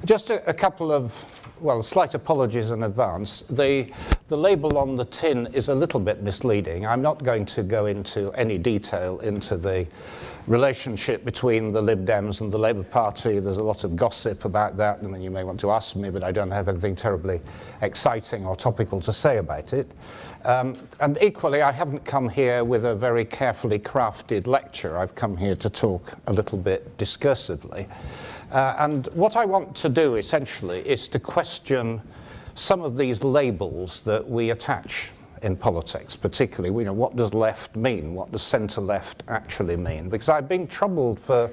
Just a couple of, well, slight apologies in advance. The label on the tin is a little bit misleading. I'm not going to go into any detail into the relationship between the Lib Dems and the Labour Party. There's a lot of gossip about that. I mean, you may want to ask me, but I don't have anything terribly exciting or topical to say about it. And equally, I haven't come here with a very carefully crafted lecture. I've come here to talk a little bit discursively. And what I want to do, essentially, is to question some of these labels that we attach in politics, particularly, you know, what does left mean? What does centre-left actually mean? Because I've been troubled for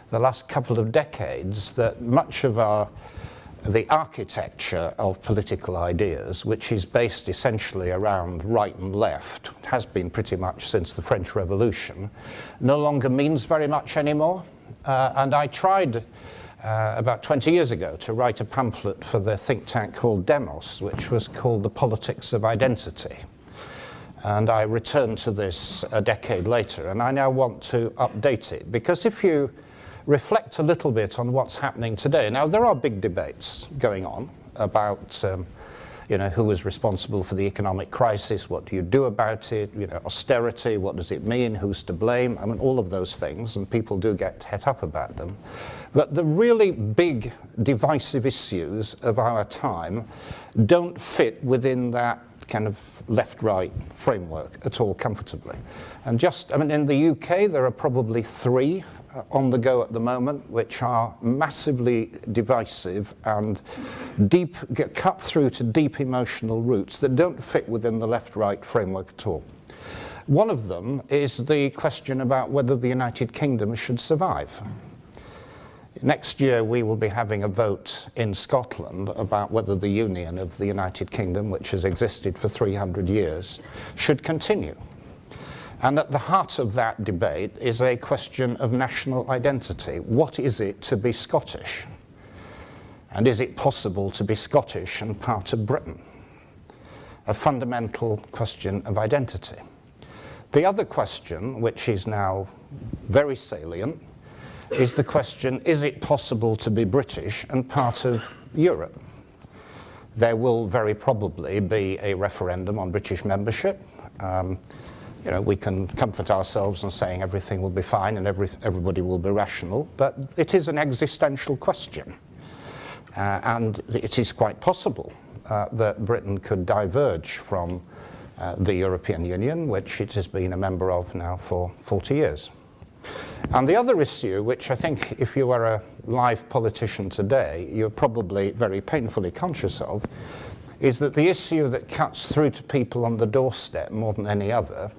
the last couple of decades that much of the architecture of political ideas, which is based essentially around right and left, has been pretty much since the French Revolution, no longer means very much anymore. And I tried about 20 years ago to write a pamphlet for the think tank called Demos, which was called The Politics of Identity. And I returned to this a decade later, and I now want to update it, because if you reflect a little bit on what's happening today, now there are big debates going on about you know, who was responsible for the economic crisis, what do you do about it, you know, austerity, what does it mean, who's to blame, I mean, all of those things, and people do get het up about them. But the really big divisive issues of our time don't fit within that kind of left-right framework at all comfortably. And just, I mean, in the UK, there are probably three on the go at the moment, which are massively divisive and deep, get cut through to deep emotional roots that don't fit within the left-right framework at all. One of them is the question about whether the United Kingdom should survive. Next year we will be having a vote in Scotland about whether the union of the United Kingdom, which has existed for 300 years, should continue. And at the heart of that debate is a question of national identity. What is it to be Scottish? And is it possible to be Scottish and part of Britain? A fundamental question of identity. The other question, which is now very salient, is the question, is it possible to be British and part of Europe? There will very probably be a referendum on British membership. You know, we can comfort ourselves in saying everything will be fine and everybody will be rational, but it is an existential question. And it is quite possible that Britain could diverge from the European Union, which it has been a member of now for 40 years. And the other issue, which I think if you are a live politician today, you're probably very painfully conscious of, is that the issue that cuts through to people on the doorstep more than any other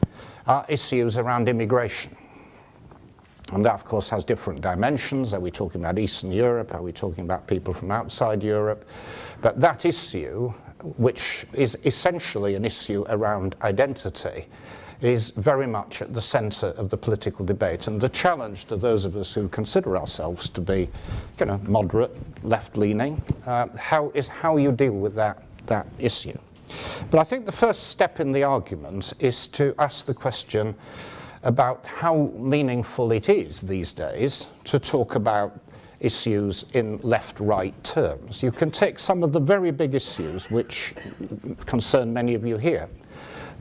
are issues around immigration. And that, of course, has different dimensions. Are we talking about Eastern Europe? Are we talking about people from outside Europe? But that issue, which is essentially an issue around identity, is very much at the centre of the political debate. And the challenge to those of us who consider ourselves to be, you know, moderate, left-leaning, how you deal with that issue. But I think the first step in the argument is to ask the question about how meaningful it is these days to talk about issues in left-right terms. You can take some of the very big issues which concern many of you here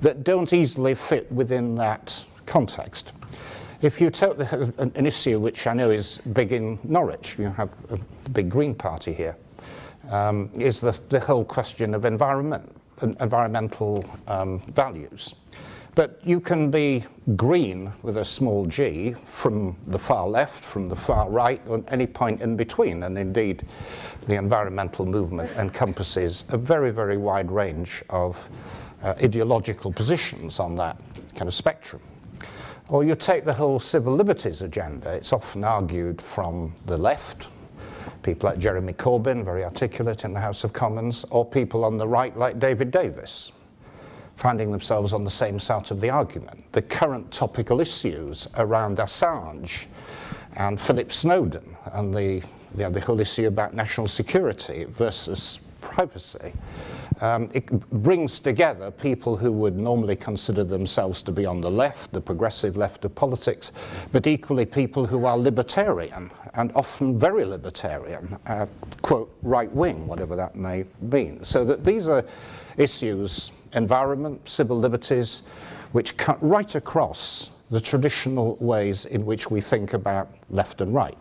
that don't easily fit within that context. If you take an issue which I know is big in Norwich, you have a big Green Party here, is the whole question of environmental values. But you can be green with a small g from the far left, from the far right, or any point in between. And indeed, the environmental movement encompasses a very, very wide range of ideological positions on that kind of spectrum. Or you take the whole civil liberties agenda. It's often argued from the left, people like Jeremy Corbyn, very articulate in the House of Commons, or people on the right like David Davis, finding themselves on the same side of the argument. The current topical issues around Assange and Philip Snowden and the whole issue about national security versus privacy It brings together people who would normally consider themselves to be on the left, the progressive left of politics, but equally people who are libertarian, and often very libertarian, quote, right-wing, whatever that may mean. So that these are issues, environment, civil liberties, which cut right across the traditional ways in which we think about left and right.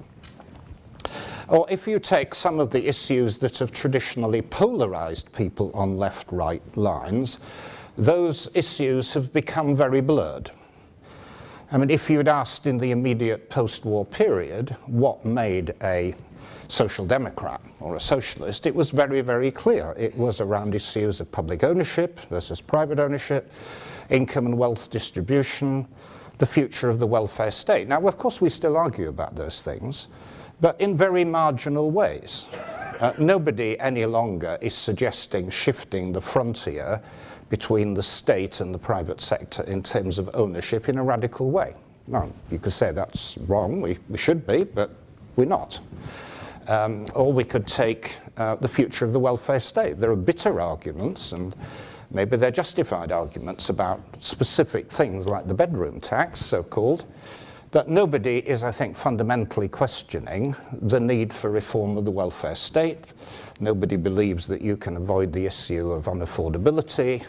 Or if you take some of the issues that have traditionally polarized people on left-right lines, those issues have become very blurred. I mean, if you'd asked in the immediate post-war period what made a social democrat or a socialist, it was very, very clear. It was around issues of public ownership versus private ownership, income and wealth distribution, the future of the welfare state. Now, of course, we still argue about those things, but in very marginal ways. Nobody any longer is suggesting shifting the frontier between the state and the private sector in terms of ownership in a radical way. Now, you could say that's wrong, we should be, but we're not. Or we could take the future of the welfare state. There are bitter arguments, and maybe they're justified arguments about specific things like the bedroom tax, so-called, but nobody is, I think, fundamentally questioning the need for reform of the welfare state. Nobody believes that you can avoid the issue of unaffordability,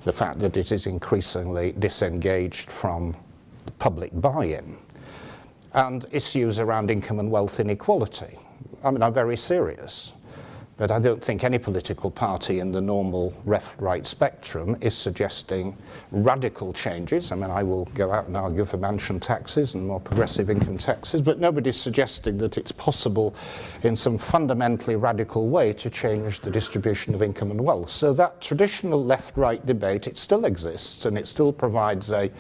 the fact that it is increasingly disengaged from the public buy-in, and issues around income and wealth inequality. I mean, are very serious. But I don't think any political party in the normal left-right spectrum is suggesting radical changes. I mean, I will go out and argue for mansion taxes and more progressive income taxes, but nobody's suggesting that it's possible in some fundamentally radical way to change the distribution of income and wealth. So that traditional left-right debate, it still exists, and it still provides a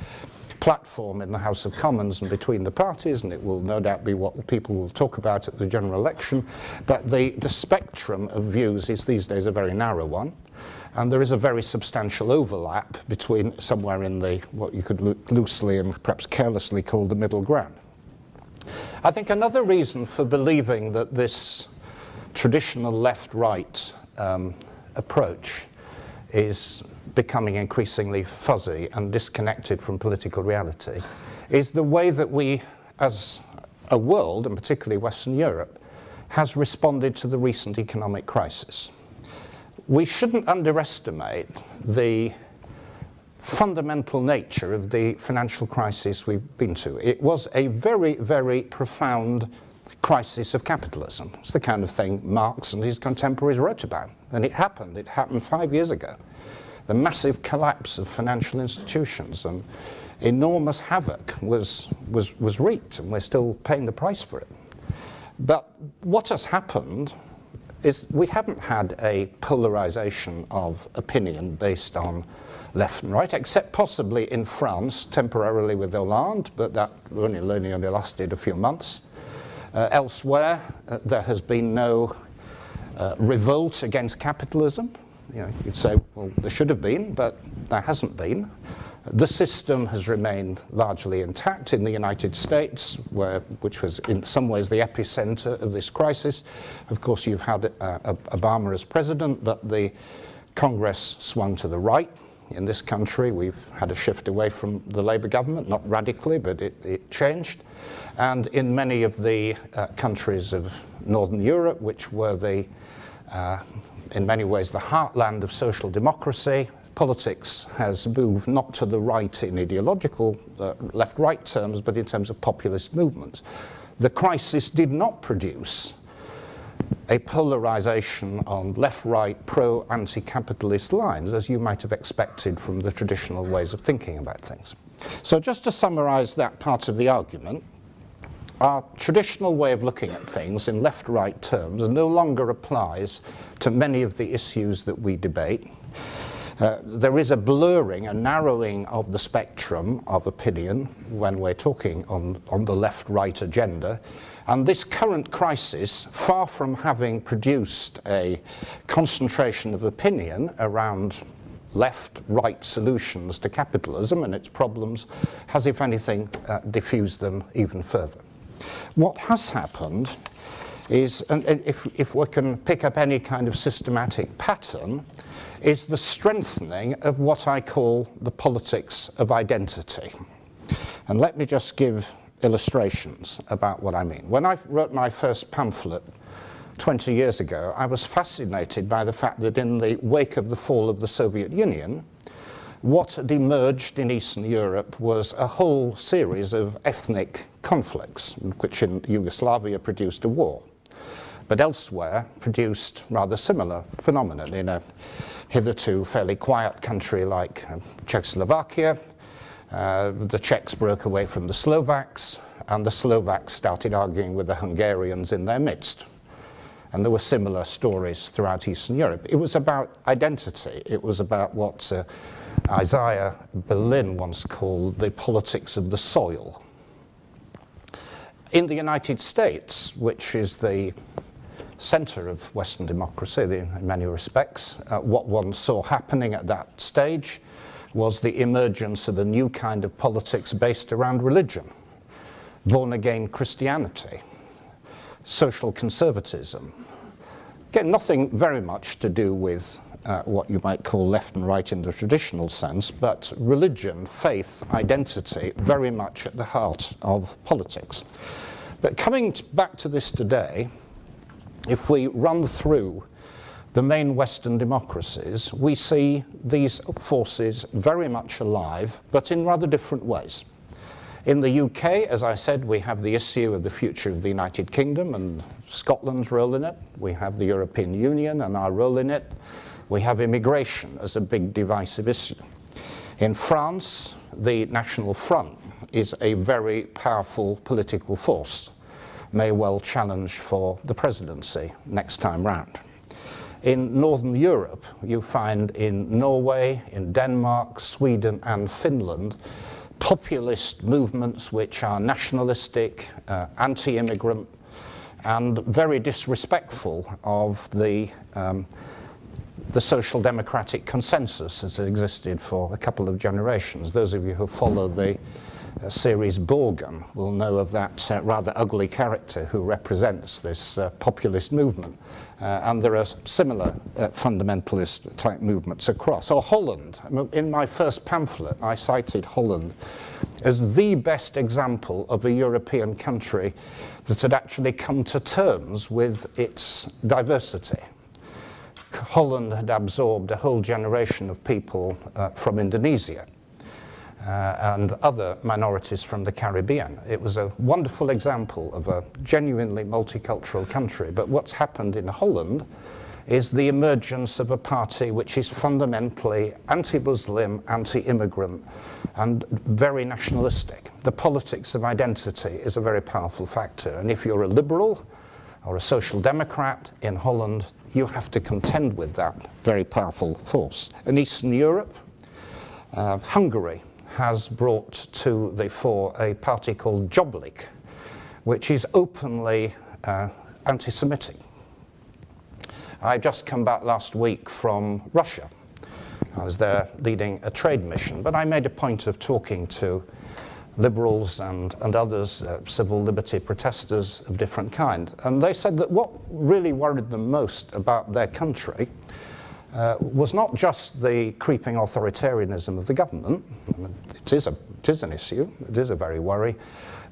platform in the House of Commons and between the parties, and it will no doubt be what people will talk about at the general election. But the spectrum of views is these days a very narrow one, and there is a very substantial overlap between somewhere in the what you could loosely and perhaps carelessly call the middle ground. I think another reason for believing that this traditional left-right approach is becoming increasingly fuzzy and disconnected from political reality is the way that we, as a world, and particularly Western Europe, has responded to the recent economic crisis. We shouldn't underestimate the fundamental nature of the financial crisis we've been to. It was a very, very profound crisis of capitalism. It's the kind of thing Marx and his contemporaries wrote about, and it happened. It happened 5 years ago. The massive collapse of financial institutions and enormous havoc was wreaked, and we're still paying the price for it. But what has happened is we haven't had a polarization of opinion based on left and right, except possibly in France, temporarily with Hollande, but that only lasted a few months. Elsewhere, there has been no revolt against capitalism. You know, you'd say, well, there should have been, but there hasn't been. The system has remained largely intact in the United States, which was in some ways the epicenter of this crisis. Of course, you've had Obama as president, but the Congress swung to the right. In this country, we've had a shift away from the Labour government, not radically, but it changed. And in many of the countries of Northern Europe, which were in many ways the heartland of social democracy, politics has moved not to the right in ideological left-right terms, but in terms of populist movements. The crisis did not produce a polarization on left-right, pro-anti-capitalist lines, as you might have expected from the traditional ways of thinking about things. So just to summarize that part of the argument, our traditional way of looking at things in left-right terms no longer applies to many of the issues that we debate. There is a blurring, a narrowing of the spectrum of opinion when we're talking on the left-right agenda. And this current crisis, far from having produced a concentration of opinion around left-right solutions to capitalism and its problems, has, if anything, diffused them even further. What has happened is, and if we can pick up any kind of systematic pattern, is the strengthening of what I call the politics of identity. And let me just give illustrations about what I mean. When I wrote my first pamphlet 20 years ago, I was fascinated by the fact that in the wake of the fall of the Soviet Union, what had emerged in Eastern Europe was a whole series of ethnic conflicts, which in Yugoslavia produced a war, but elsewhere produced rather similar phenomena. In a hitherto fairly quiet country like Czechoslovakia, the Czechs broke away from the Slovaks, and the Slovaks started arguing with the Hungarians in their midst. And there were similar stories throughout Eastern Europe. It was about identity. It was about what Isaiah Berlin once called the politics of the soil. In the United States, which is the center of Western democracy in many respects, what one saw happening at that stage was the emergence of a new kind of politics based around religion, born-again Christianity, social conservatism. Again, nothing very much to do with what you might call left and right in the traditional sense, but religion, faith, identity, very much at the heart of politics. But coming back to this today, if we run through the main Western democracies, we see these forces very much alive, but in rather different ways. In the UK, as I said, we have the issue of the future of the United Kingdom and Scotland's role in it. We have the European Union and our role in it. We have immigration as a big divisive issue. In France, the National Front is a very powerful political force, may well challenge for the presidency next time round. In Northern Europe, you find in Norway, in Denmark, Sweden and Finland, populist movements which are nationalistic, anti-immigrant, and very disrespectful of the social democratic consensus as it existed for a couple of generations. Those of you who follow the series Borgen will know of that rather ugly character who represents this populist movement. And there are similar fundamentalist type movements across. Or Holland. In my first pamphlet, I cited Holland as the best example of a European country that had actually come to terms with its diversity. Holland had absorbed a whole generation of people from Indonesia and other minorities from the Caribbean. It was a wonderful example of a genuinely multicultural country. But what's happened in Holland is the emergence of a party which is fundamentally anti-Muslim, anti-immigrant, and very nationalistic. The politics of identity is a very powerful factor. And if you're a liberal or a social democrat in Holland, you have to contend with that very powerful force. In Eastern Europe, Hungary has brought to the fore a party called Jobbik, which is openly anti-Semitic. I just come back last week from Russia. I was there leading a trade mission, but I made a point of talking to liberals and others, civil liberty protesters of different kind. And they said that what really worried them most about their country was not just the creeping authoritarianism of the government. I mean, it is an issue, it is a very worry,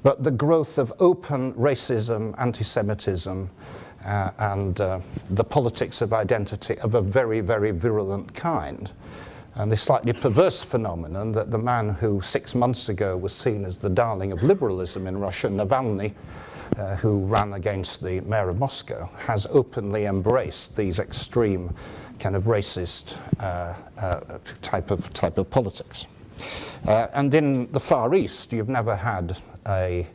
but the growth of open racism, anti-Semitism, and the politics of identity of a very, very virulent kind. And the slightly perverse phenomenon that the man who 6 months ago was seen as the darling of liberalism in Russia, Navalny, who ran against the mayor of Moscow, has openly embraced these extreme kind of racist type of politics. And in the Far East, you've never had a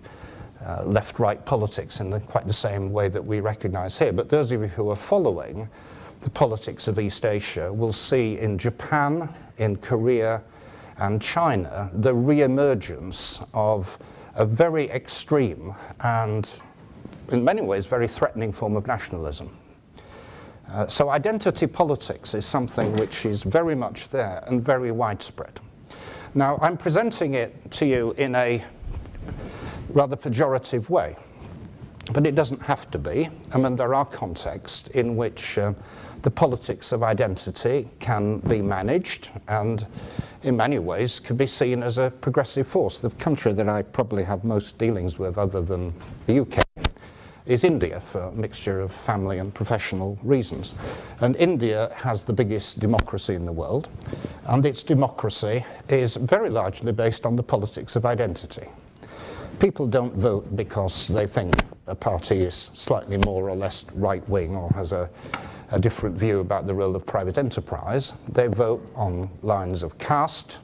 left-right politics in quite the same way that we recognize here. But those of you who are following the politics of East Asia will see in Japan, in Korea, and China the re-emergence of a very extreme and, in many ways, very threatening form of nationalism. So identity politics is something which is very much there and very widespread. Now, I'm presenting it to you in a rather pejorative way, But it doesn't have to be. I mean, there are contexts in which the politics of identity can be managed and in many ways could be seen as a progressive force. The country that I probably have most dealings with other than the UK is India, for a mixture of family and professional reasons. And India has the biggest democracy in the world, and its democracy is very largely based on the politics of identity. People don't vote because they think a party is slightly more or less right-wing or has a different view about the role of private enterprise. They vote on lines of caste,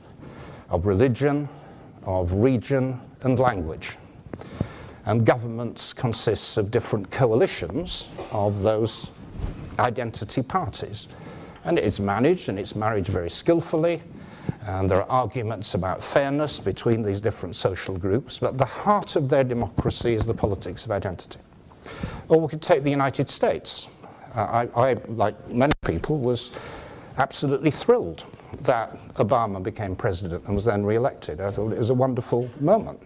of religion, of region, and language. And governments consists of different coalitions of those identity parties. And it's managed very skillfully, and there are arguments about fairness between these different social groups, but the heart of their democracy is the politics of identity. Or we could take the United States. I, like many people, was absolutely thrilled that Obama became president and was then re-elected. I thought it was a wonderful moment.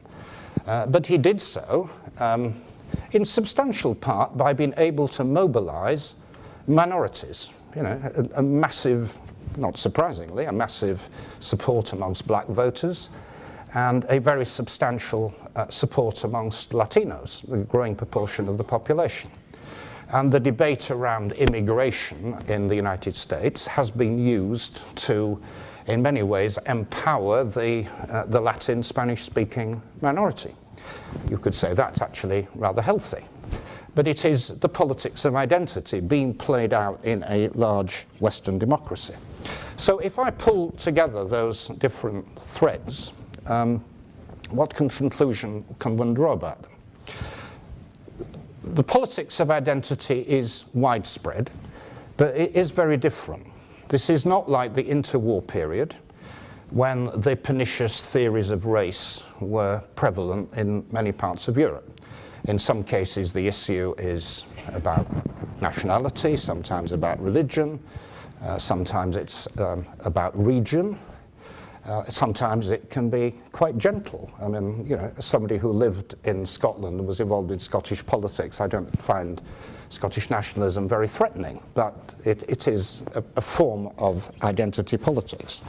But he did so in substantial part by being able to mobilize minorities. You know, a massive, not surprisingly, a massive support amongst black voters and a very substantial support amongst Latinos, a growing proportion of the population. And the debate around immigration in the United States has been used to, in many ways, empower the Latin Spanish-speaking minority. You could say that's actually rather healthy. But it is the politics of identity being played out in a large Western democracy. So if I pull together those different threads, what conclusion can one draw about them? The politics of identity is widespread, but it is very different. This is not like the interwar period, when the pernicious theories of race were prevalent in many parts of Europe. In some cases, the issue is about nationality, sometimes about religion, sometimes it's about region. Sometimes it can be quite gentle. I mean, you know, as somebody who lived in Scotland and was involved in Scottish politics, I don't find Scottish nationalism very threatening, but it is a form of identity politics.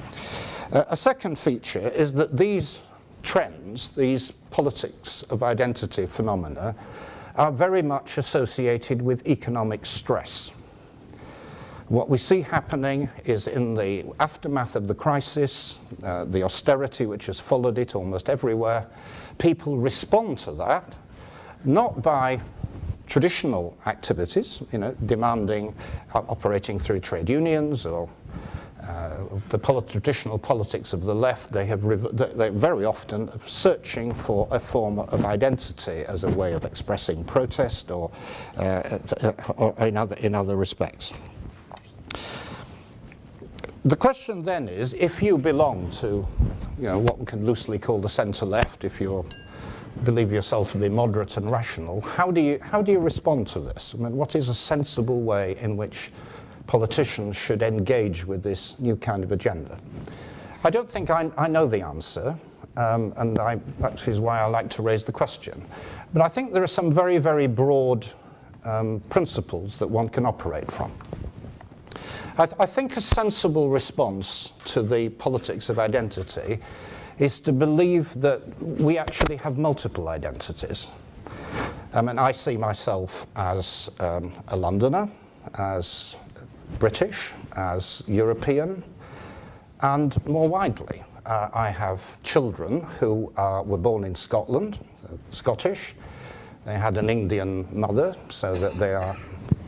A second feature is that these trends, these politics of identity phenomena, are very much associated with economic stress. What we see happening is in the aftermath of the crisis, the austerity which has followed it almost everywhere, people respond to that not by traditional activities, you know, demanding, operating through trade unions or the traditional politics of the left. They're very often searching for a form of identity as a way of expressing protest or in other respects. The question then is, if you belong to, you know, what we can loosely call the centre-left, if you believe yourself to be moderate and rational, how do you respond to this? I mean, what is a sensible way in which politicians should engage with this new kind of agenda? I don't think I know the answer, and that is why I like to raise the question. But I think there are some very, very broad principles that one can operate from. I think a sensible response to the politics of identity is to believe that we actually have multiple identities. I mean, I see myself as a Londoner, as British, as European, and more widely. I have children who were born in Scotland, Scottish. They had an Indian mother, so that they are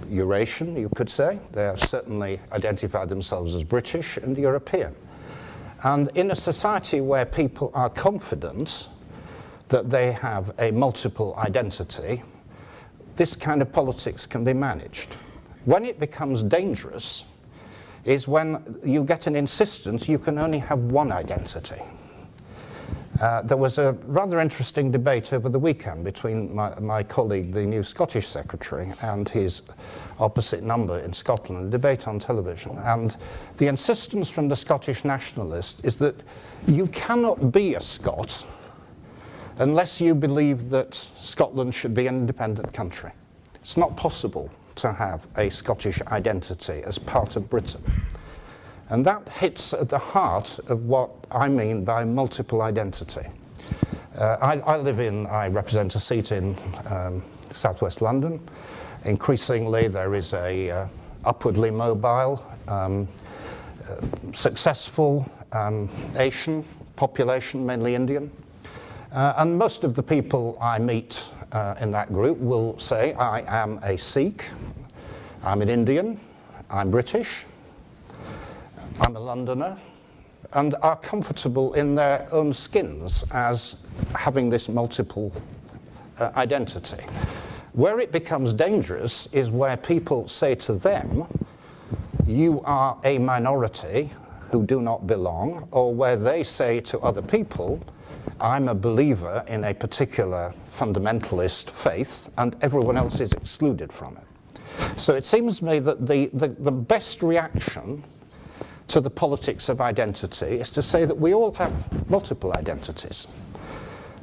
Eurasian, you could say. They have certainly identified themselves as British and European. And in a society where people are confident that they have a multiple identity, this kind of politics can be managed. When it becomes dangerous is when you get an insistence you can only have one identity. There was a rather interesting debate over the weekend between my colleague, the new Scottish Secretary, and his opposite number in Scotland, a debate on television. And the insistence from the Scottish nationalist is that you cannot be a Scot unless you believe that Scotland should be an independent country. It's not possible to have a Scottish identity as part of Britain. And that hits at the heart of what I mean by multiple identity. I represent a seat in southwest London. Increasingly, there is a upwardly mobile, successful Asian population, mainly Indian. And most of the people I meet in that group will say, I am a Sikh, I'm an Indian, I'm British, I'm a Londoner, and are comfortable in their own skins as having this multiple identity. Where it becomes dangerous is where people say to them, you are a minority who do not belong, or where they say to other people, I'm a believer in a particular fundamentalist faith, and everyone else is excluded from it. So it seems to me that the best reaction to the politics of identity is to say that we all have multiple identities.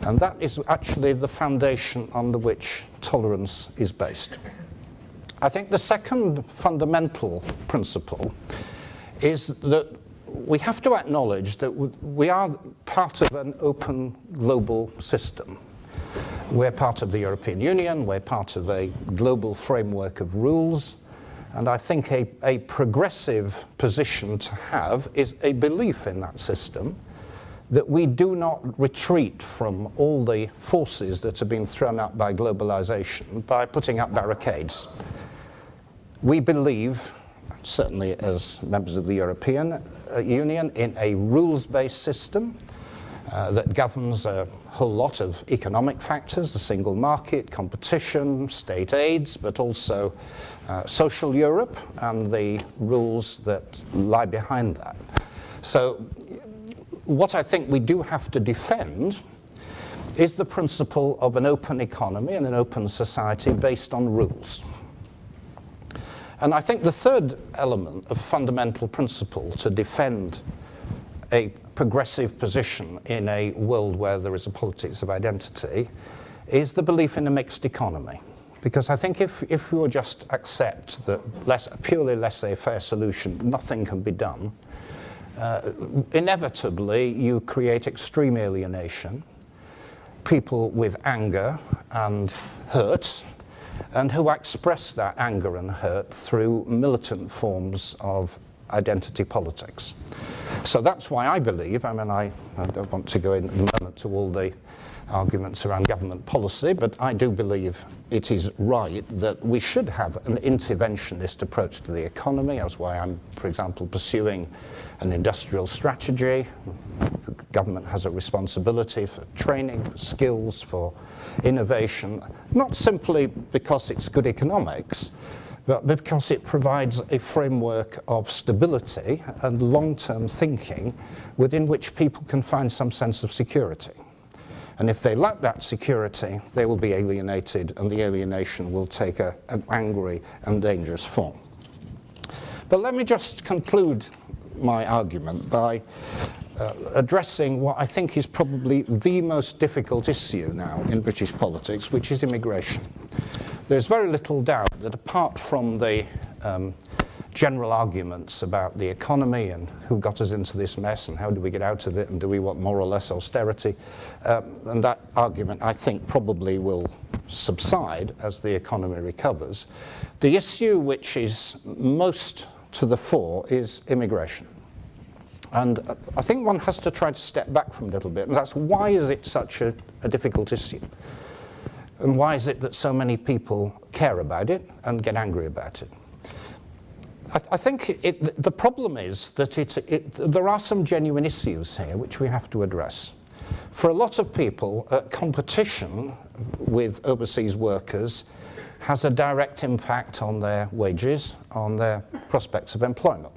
And that is actually the foundation under which tolerance is based. I think the second fundamental principle is that we have to acknowledge that we are part of an open global system. We're part of the European Union, we're part of a global framework of rules, and I think a progressive position to have is a belief in that system, that we do not retreat from all the forces that have been thrown up by globalization by putting up barricades. We believe, certainly as members of the European Union, in a rules-based system that governs a whole lot of economic factors, the single market, competition, state aids, but also social Europe and the rules that lie behind that. So what I think we do have to defend is the principle of an open economy and an open society based on rules. And I think the third element of fundamental principle to defend a progressive position in a world where there is a politics of identity is the belief in a mixed economy. Because I think if you just accept that a purely laissez-faire solution, nothing can be done, inevitably you create extreme alienation, people with anger and hurt, and who express that anger and hurt through militant forms of identity politics. So that's why I believe, I don't want to go in at the moment to all the arguments around government policy, but I do believe it is right that we should have an interventionist approach to the economy. That's why I'm, for example, pursuing an industrial strategy. The government has a responsibility for training, for skills, for innovation, not simply because it's good economics, but because it provides a framework of stability and long-term thinking within which people can find some sense of security. And if they lack that security, they will be alienated, and the alienation will take an angry and dangerous form. But let me just conclude my argument by addressing what I think is probably the most difficult issue now in British politics, which is immigration. There's very little doubt that apart from the general arguments about the economy and who got us into this mess and how do we get out of it and do we want more or less austerity, and that argument I think probably will subside as the economy recovers. The issue which is most to the fore is immigration. And I think one has to try to step back from it a little bit, and that's why is it such a difficult issue? And why is it that so many people care about it and get angry about it? I think the problem is that there are some genuine issues here which we have to address. For a lot of people, competition with overseas workers has a direct impact on their wages, on their prospects of employment.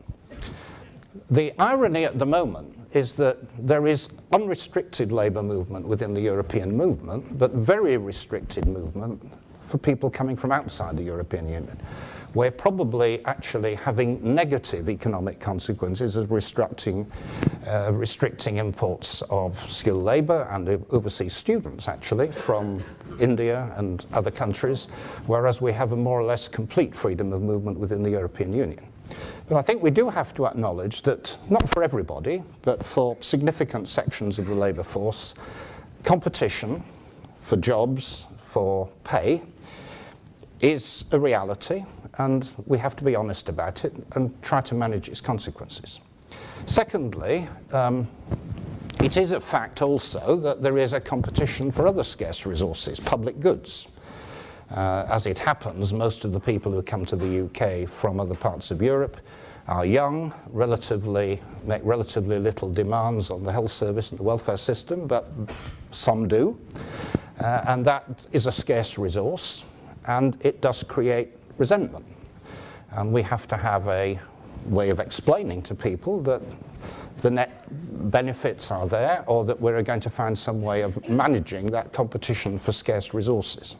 The irony at the moment is that there is unrestricted labour movement within the European movement, but very restricted movement for people coming from outside the European Union. we're probably actually having negative economic consequences of restricting imports of skilled labour and overseas students, actually, from India and other countries, whereas we have a more or less complete freedom of movement within the European Union. But I think we do have to acknowledge that, not for everybody, but for significant sections of the labour force, competition for jobs, for pay, is a reality, and we have to be honest about it and try to manage its consequences. Secondly, it is a fact also that there is a competition for other scarce resources, public goods. As it happens, most of the people who come to the UK from other parts of Europe are young, make relatively little demands on the health service and the welfare system, but some do. And that is a scarce resource, and it does create resentment. And we have to have a way of explaining to people that the net benefits are there, or that we're going to find some way of managing that competition for scarce resources.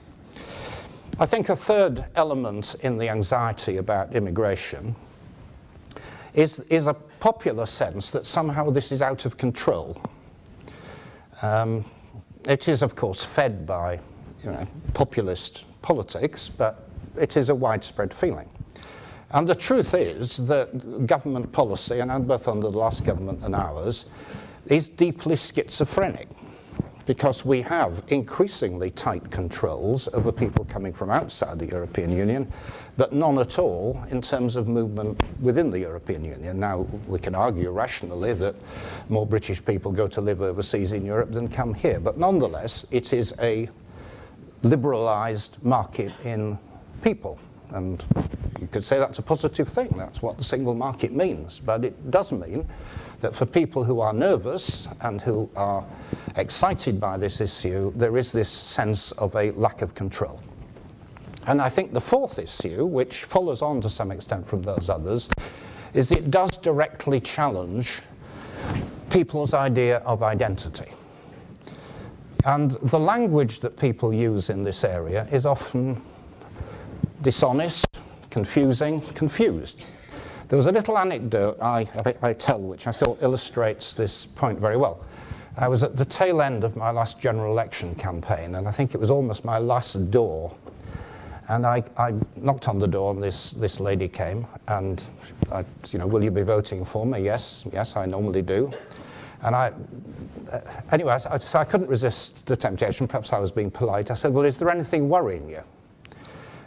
I think a third element in the anxiety about immigration is a popular sense that somehow this is out of control. It is, of course, fed by populist politics, but it is a widespread feeling. And the truth is that government policy, and both under the last government and ours, is deeply schizophrenic, because we have increasingly tight controls over people coming from outside the European Union, but none at all in terms of movement within the European Union. Now, we can argue rationally that more British people go to live overseas in Europe than come here, but nonetheless, it is a liberalised market in people. And you could say that's a positive thing. That's what the single market means. But it does mean that for people who are nervous and who are excited by this issue, there is this sense of a lack of control. And I think the fourth issue, which follows on to some extent from those others, is it does directly challenge people's idea of identity. And the language that people use in this area is often dishonest, confusing, confused. There was a little anecdote I tell which I thought illustrates this point very well. I was at the tail end of my last general election campaign, and I think it was almost my last door. And I knocked on the door, and this lady came, and will you be voting for me? Yes, I normally do. And anyway, so I couldn't resist the temptation. Perhaps I was being polite. I said, well, is there anything worrying you?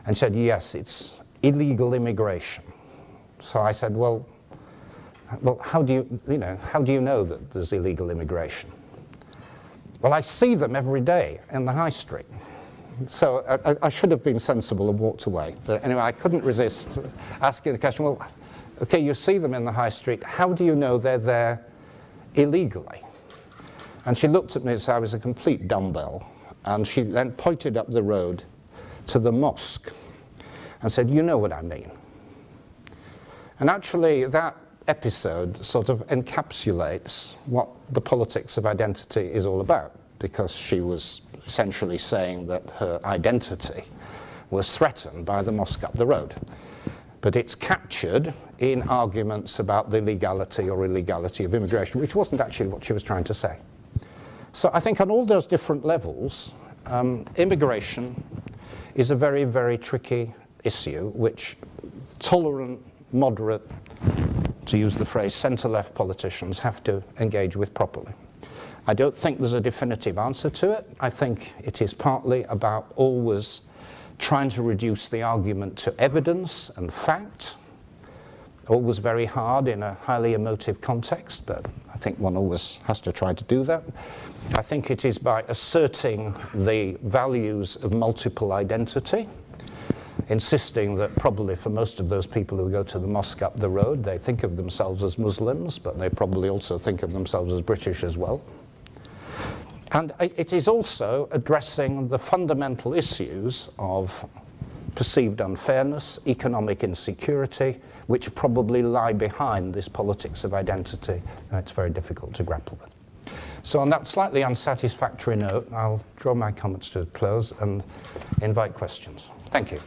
And she said, yes, it's illegal immigration. So I said, well, how do you know that there's illegal immigration? Well, I see them every day in the high street. So I should have been sensible and walked away. But anyway, I couldn't resist asking the question, well, okay, you see them in the high street. How do you know they're there illegally? And she looked at me as I was a complete dumbbell. And she then pointed up the road to the mosque and said, you know what I mean. And actually, that episode sort of encapsulates what the politics of identity is all about, because she was essentially saying that her identity was threatened by the mosque up the road. But it's captured in arguments about the legality or illegality of immigration, which wasn't actually what she was trying to say. So I think on all those different levels, immigration is a very, very tricky issue, which tolerant, moderate, to use the phrase, centre-left politicians have to engage with properly. I don't think there's a definitive answer to it. I think it is partly about always trying to reduce the argument to evidence and fact, always very hard in a highly emotive context, but I think one always has to try to do that. I think it is by asserting the values of multiple identity, insisting that probably for most of those people who go to the mosque up the road, they think of themselves as Muslims, but they probably also think of themselves as British as well. And it is also addressing the fundamental issues of perceived unfairness, economic insecurity, which probably lie behind this politics of identity. It's very difficult to grapple with. So on that slightly unsatisfactory note, I'll draw my comments to a close and invite questions. Thank you.